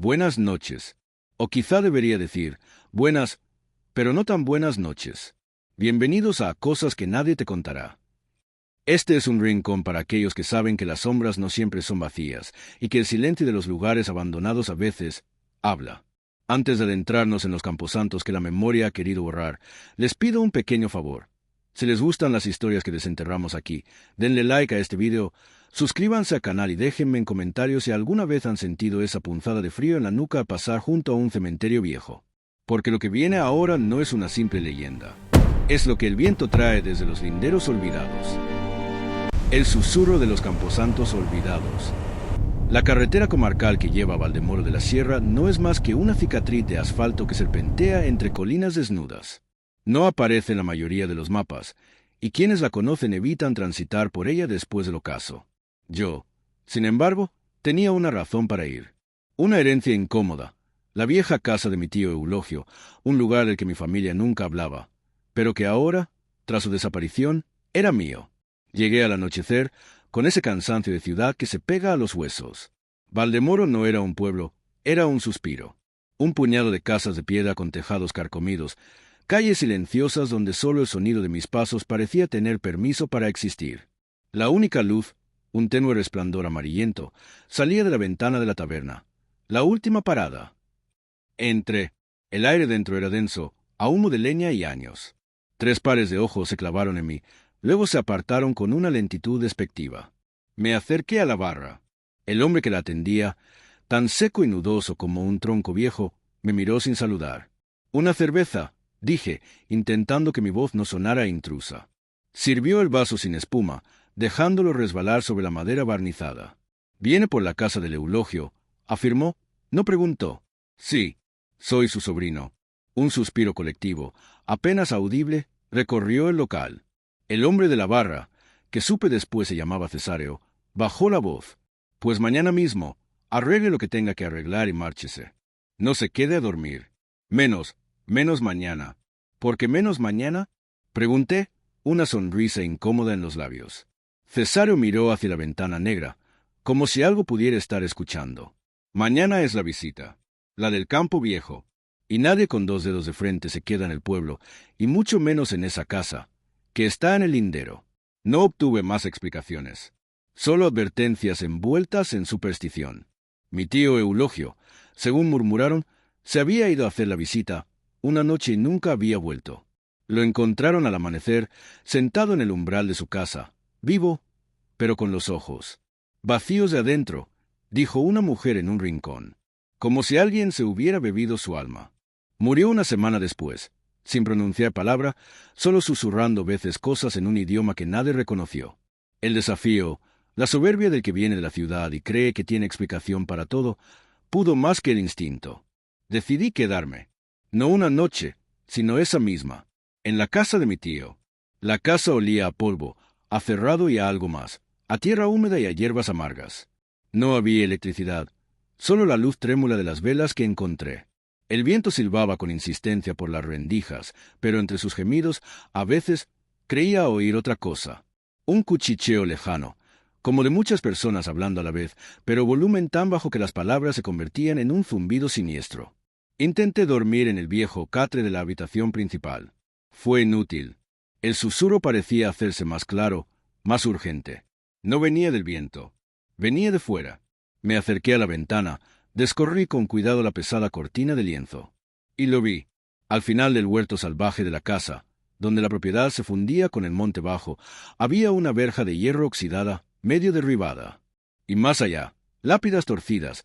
buenas noches. O quizá debería decir, buenas, pero no tan buenas noches. Bienvenidos a Cosas que nadie te contará. Este es un rincón para aquellos que saben que las sombras no siempre son vacías y que el silencio de los lugares abandonados a veces habla. Antes de adentrarnos en los camposantos que la memoria ha querido borrar, les pido un pequeño favor. Si les gustan las historias que desenterramos aquí, denle like a este video, suscríbanse al canal y déjenme en comentarios si alguna vez han sentido esa punzada de frío en la nuca al pasar junto a un cementerio viejo. Porque lo que viene ahora no es una simple leyenda. Es lo que el viento trae desde los linderos olvidados. El susurro de los camposantos olvidados. La carretera comarcal que lleva a Valdemoro de la Sierra no es más que una cicatriz de asfalto que serpentea entre colinas desnudas. No aparece en la mayoría de los mapas, y quienes la conocen evitan transitar por ella después del ocaso. Yo, sin embargo, tenía una razón para ir. Una herencia incómoda, la vieja casa de mi tío Eulogio, un lugar del que mi familia nunca hablaba, pero que ahora, tras su desaparición, era mío. Llegué al anochecer, con ese cansancio de ciudad que se pega a los huesos. Valdemoro no era un pueblo, era un suspiro. Un puñado de casas de piedra con tejados carcomidos, calles silenciosas donde solo el sonido de mis pasos parecía tener permiso para existir. La única luz, un tenue resplandor amarillento, salía de la ventana de la taberna. La última parada. Entré. El aire dentro era denso, a humo de leña y años. 3 pares de ojos se clavaron en mí. Luego se apartaron con una lentitud despectiva. Me acerqué a la barra. El hombre que la atendía, tan seco y nudoso como un tronco viejo, me miró sin saludar. «¿Una cerveza?», dije, intentando que mi voz no sonara intrusa. Sirvió el vaso sin espuma, dejándolo resbalar sobre la madera barnizada. «¿Viene por la casa del Eulogio?», afirmó. No preguntó. «Sí, soy su sobrino». Un suspiro colectivo, apenas audible, recorrió el local. El hombre de la barra, que supe después se llamaba Cesáreo, bajó la voz. «Pues mañana mismo, arregle lo que tenga que arreglar y márchese. No se quede a dormir. Menos mañana». «¿Por qué menos mañana?», pregunté, una sonrisa incómoda en los labios. Cesáreo miró hacia la ventana negra, como si algo pudiera estar escuchando. «Mañana es la visita, la del campo viejo, y nadie con 2 dedos de frente se queda en el pueblo, y mucho menos en esa casa, que está en el lindero». No obtuve más explicaciones, solo advertencias envueltas en superstición. Mi tío Eulogio, según murmuraron, se había ido a hacer la visita una noche y nunca había vuelto. Lo encontraron al amanecer, sentado en el umbral de su casa, vivo, pero con los ojos vacíos de adentro, dijo una mujer en un rincón, como si alguien se hubiera bebido su alma. Murió una semana después, sin pronunciar palabra, solo susurrando veces cosas en un idioma que nadie reconoció. El desafío, la soberbia del que viene de la ciudad y cree que tiene explicación para todo, pudo más que el instinto. Decidí quedarme. No una noche, sino esa misma, en la casa de mi tío. La casa olía a polvo, a cerrado y a algo más, a tierra húmeda y a hierbas amargas. No había electricidad, solo la luz trémula de las velas que encontré. El viento silbaba con insistencia por las rendijas, pero entre sus gemidos, a veces, creía oír otra cosa. Un cuchicheo lejano, como de muchas personas hablando a la vez, pero volumen tan bajo que las palabras se convertían en un zumbido siniestro. Intenté dormir en el viejo catre de la habitación principal. Fue inútil. El susurro parecía hacerse más claro, más urgente. No venía del viento. Venía de fuera. Me acerqué a la ventana, descorrí con cuidado la pesada cortina de lienzo. Y lo vi. Al final del huerto salvaje de la casa, donde la propiedad se fundía con el monte bajo, había una verja de hierro oxidada, medio derribada. Y más allá, lápidas torcidas,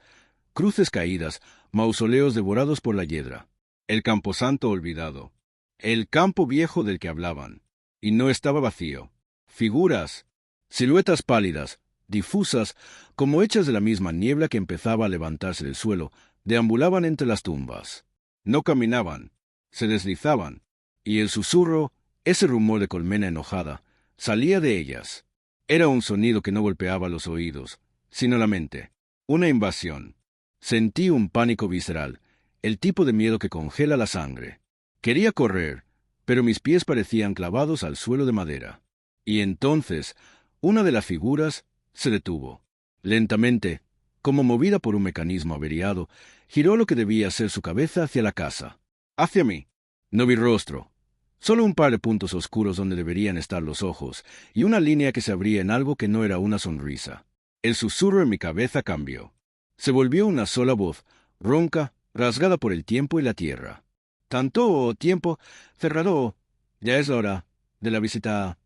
cruces caídas, mausoleos devorados por la hiedra. El camposanto olvidado. El campo viejo del que hablaban. Y no estaba vacío. Figuras, siluetas pálidas, difusas, como hechas de la misma niebla que empezaba a levantarse del suelo, deambulaban entre las tumbas. No caminaban, se deslizaban, y el susurro, ese rumor de colmena enojada, salía de ellas. Era un sonido que no golpeaba los oídos, sino la mente. Una invasión. Sentí un pánico visceral, el tipo de miedo que congela la sangre. Quería correr, pero mis pies parecían clavados al suelo de madera. Y entonces, una de las figuras se detuvo. Lentamente, como movida por un mecanismo averiado, Giró lo que debía ser su cabeza hacia la casa. Hacia mí. No vi rostro. Solo un par de puntos oscuros donde deberían estar los ojos, y una línea que se abría en algo que no era una sonrisa. El susurro en mi cabeza cambió. Se volvió una sola voz, ronca, rasgada por el tiempo y la tierra. Tanto tiempo, cerrado, ya es la hora de la visita.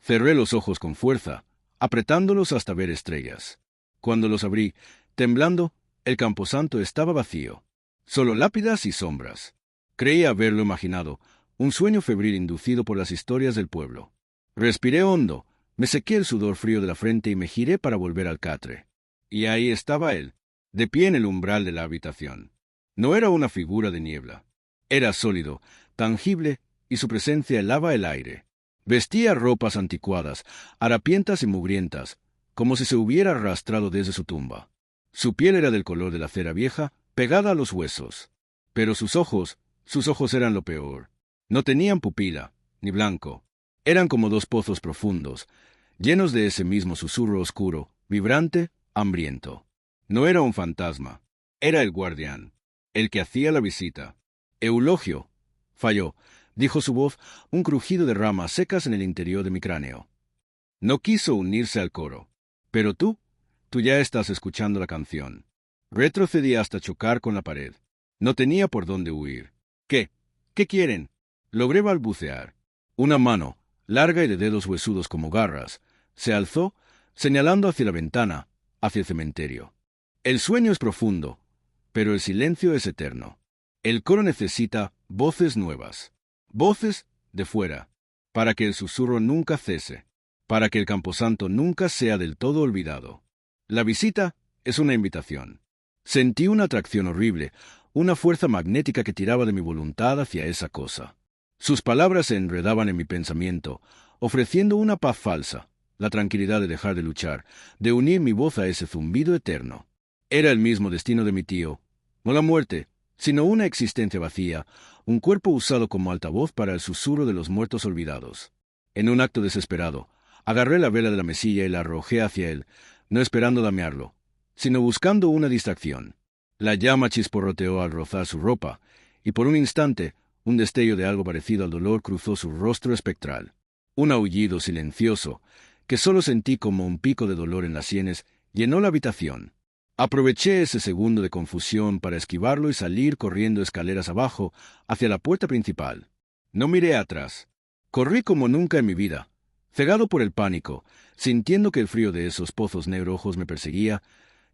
Cerré los ojos con fuerza, apretándolos hasta ver estrellas. Cuando los abrí, temblando, el camposanto estaba vacío. Solo lápidas y sombras. Creí haberlo imaginado, un sueño febril inducido por las historias del pueblo. Respiré hondo, me sequé el sudor frío de la frente y me giré para volver al catre. Y ahí estaba él, de pie en el umbral de la habitación. No era una figura de niebla. Era sólido, tangible, y su presencia helaba el aire. Vestía ropas anticuadas, harapientas y mugrientas, como si se hubiera arrastrado desde su tumba. Su piel era del color de la cera vieja, pegada a los huesos. Pero sus ojos eran lo peor. No tenían pupila, ni blanco. Eran como dos pozos profundos, llenos de ese mismo susurro oscuro, vibrante, hambriento. No era un fantasma. Era el guardián, el que hacía la visita. Eulogio. Falló, dijo su voz, un crujido de ramas secas en el interior de mi cráneo. No quiso unirse al coro. Pero tú ya estás escuchando la canción. Retrocedí hasta chocar con la pared. No tenía por dónde huir. ¿Qué? ¿Qué quieren? Logré balbucear. Una mano, larga y de dedos huesudos como garras, se alzó, señalando hacia la ventana, hacia el cementerio. El sueño es profundo, pero el silencio es eterno. El coro necesita voces nuevas, voces de fuera, para que el susurro nunca cese, para que el camposanto nunca sea del todo olvidado. La visita es una invitación. Sentí una atracción horrible, una fuerza magnética que tiraba de mi voluntad hacia esa cosa. Sus palabras se enredaban en mi pensamiento, ofreciendo una paz falsa, la tranquilidad de dejar de luchar, de unir mi voz a ese zumbido eterno. Era el mismo destino de mi tío, no la muerte, sino una existencia vacía, un cuerpo usado como altavoz para el susurro de los muertos olvidados. En un acto desesperado, agarré la vela de la mesilla y la arrojé hacia él, no esperando damearlo, sino buscando una distracción. La llama chisporroteó al rozar su ropa, y por un instante, un destello de algo parecido al dolor cruzó su rostro espectral. Un aullido silencioso, que solo sentí como un pico de dolor en las sienes, llenó la habitación. Aproveché ese segundo de confusión para esquivarlo y salir corriendo escaleras abajo hacia la puerta principal. No miré atrás. Corrí como nunca en mi vida, cegado por el pánico, sintiendo que el frío de esos pozos negro-ojos me perseguía,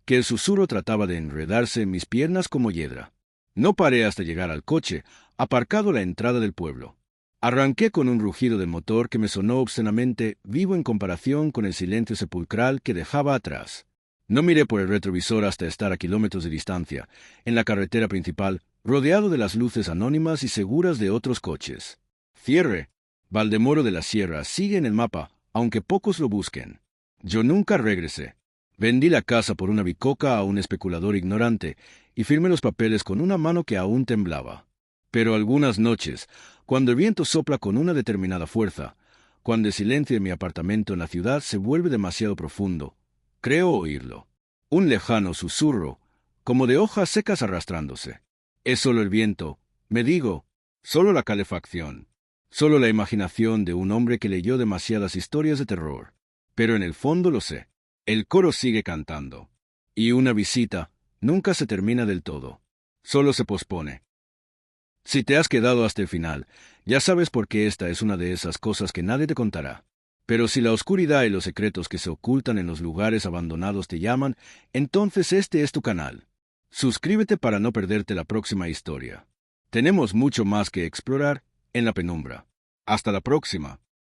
que el susurro trataba de enredarse en mis piernas como hiedra. No paré hasta llegar al coche, aparcado a la entrada del pueblo. Arranqué con un rugido del motor que me sonó obscenamente vivo en comparación con el silencio sepulcral que dejaba atrás. No miré por el retrovisor hasta estar a kilómetros de distancia, en la carretera principal, rodeado de las luces anónimas y seguras de otros coches. Cierre. Valdemoro de la Sierra sigue en el mapa, aunque pocos lo busquen. Yo nunca regresé. Vendí la casa por una bicoca a un especulador ignorante y firmé los papeles con una mano que aún temblaba. Pero algunas noches, cuando el viento sopla con una determinada fuerza, cuando el silencio de mi apartamento en la ciudad se vuelve demasiado profundo, creo oírlo. Un lejano susurro, como de hojas secas arrastrándose. Es solo el viento, me digo, solo la calefacción, solo la imaginación de un hombre que leyó demasiadas historias de terror. Pero en el fondo lo sé. El coro sigue cantando. Y una visita nunca se termina del todo. Solo se pospone. Si te has quedado hasta el final, ya sabes por qué esta es una de esas cosas que nadie te contará. Pero si la oscuridad y los secretos que se ocultan en los lugares abandonados te llaman, entonces este es tu canal. Suscríbete para no perderte la próxima historia. Tenemos mucho más que explorar en la penumbra. Hasta la próxima.